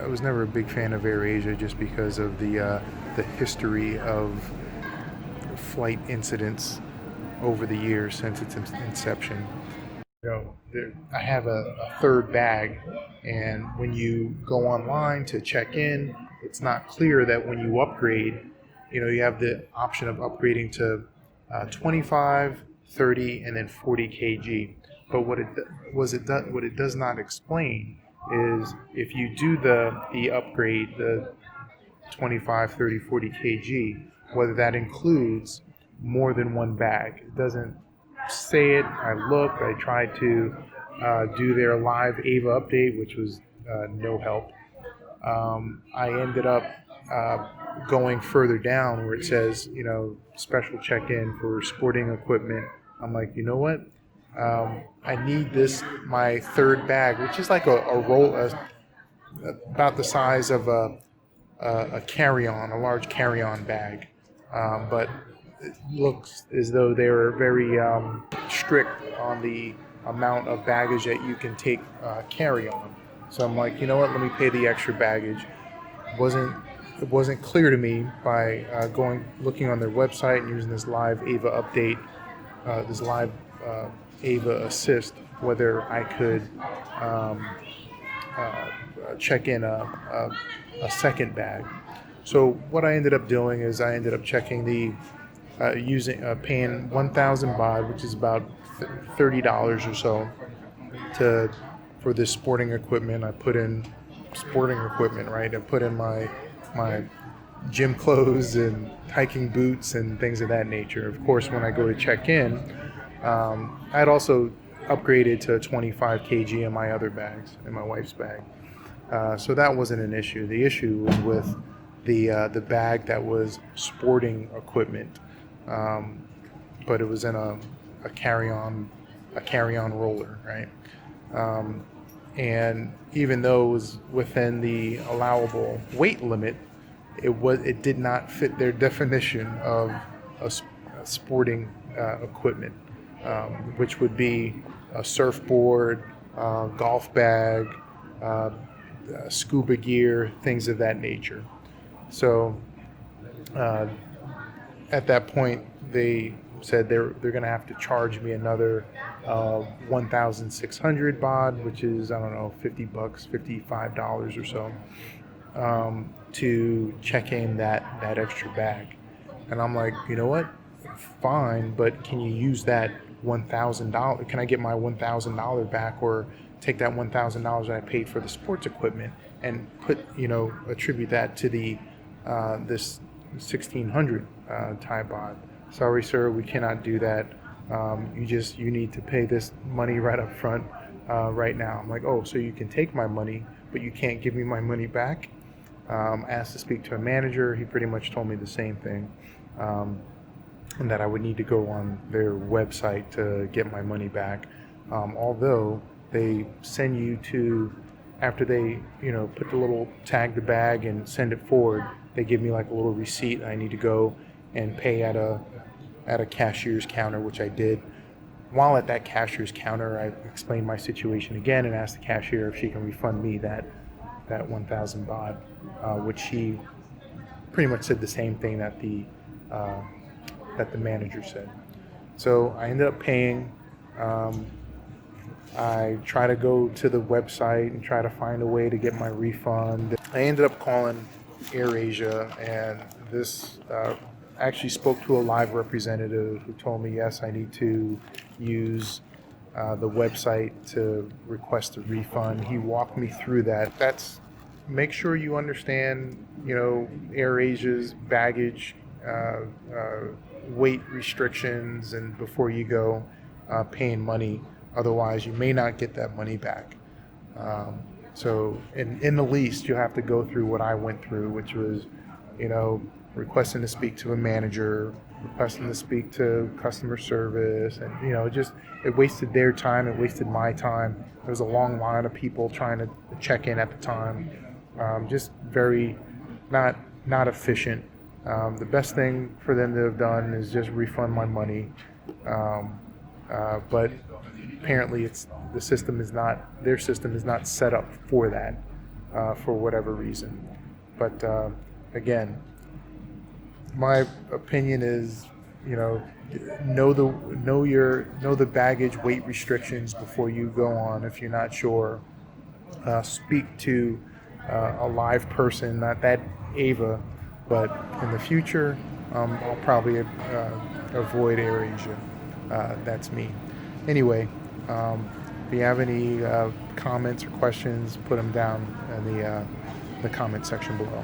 was never a big fan of AirAsia just because of the history of flight incidents over the years since its inception. I have a third bag, and when you go online to check in, it's not clear that when you upgrade, you have the option of upgrading to 25, 30, and then 40 kg. But what it does not explain is if you do the upgrade, the 25, 30, 40 kg, whether that includes more than one bag. It doesn't say it. I looked, I tried to do their live Ava update, which was no help. I ended up going further down where it says, special check-in for sporting equipment. I'm like, you know what? I need my third bag, which is like a roll, about the size of a carry-on, a large carry-on bag. But it looks as though they were very strict on the amount of baggage that you can take carry-on. So I'm like, you know what? Let me pay the extra baggage. It wasn't clear to me by looking on their website and using this live Ava update, this live Ava assist, whether I could check in a second bag. So what I ended up doing is I ended up checking paying 1,000 baht, which is about $30 or so, for this sporting equipment. I put in sporting equipment, right? I put in my gym clothes and hiking boots and things of that nature. Of course, when I go to check in, I'd also upgraded to 25 kg in my other bags, in my wife's bag. So that wasn't an issue. The issue was with the bag that was sporting equipment, but it was in a carry-on roller, right? And even though it was within the allowable weight limit, it did not fit their definition of a sporting equipment, which would be a surfboard, golf bag, scuba gear, things of that nature. So at that point, they said they're going to have to charge me another 1,600 baht, which is, I don't know, $50, $55 or so, to check in that extra bag. And I'm like, you know what? Fine, but can you use that $1,000? Can I get my $1,000 back, or take that $1,000 that I paid for the sports equipment and attribute that to this 1,600 Thai baht? Sorry, sir, we cannot do that. You need to pay this money right up front, right now. I'm like, oh, so you can take my money, but you can't give me my money back? Asked to speak to a manager. He pretty much told me the same thing, and that I would need to go on their website to get my money back. Although they send you to, after they put the little tag the bag and send it forward, they give me like a little receipt. I need to go and pay at a cashier's counter, which I did. While at that cashier's counter, I explained my situation again and asked the cashier if she can refund me that 1,000 baht, which she pretty much said the same thing that the manager said. So I ended up paying. I try to go to the website and try to find a way to get my refund. I ended up calling AirAsia, and this actually spoke to a live representative who told me, yes, I need to use the website to request a refund. He walked me through that. Make sure you understand, AirAsia's baggage weight restrictions, and before you go paying money. Otherwise, you may not get that money back. So in the least, you have to go through what I went through, which was, requesting to speak to a manager, requesting to speak to customer service, and it wasted their time, it wasted my time. There was a long line of people trying to check in at the time. Just very not efficient. The best thing for them to have done is just refund my money. But apparently their system is not set up for that. for whatever reason. But again, my opinion is, you know, know the baggage weight restrictions before you go on. If you're not sure, speak to a live person, not that Ava, but in the future, I'll probably avoid AirAsia. That's me. Anyway, if you have any comments or questions, put them down in the comment section below.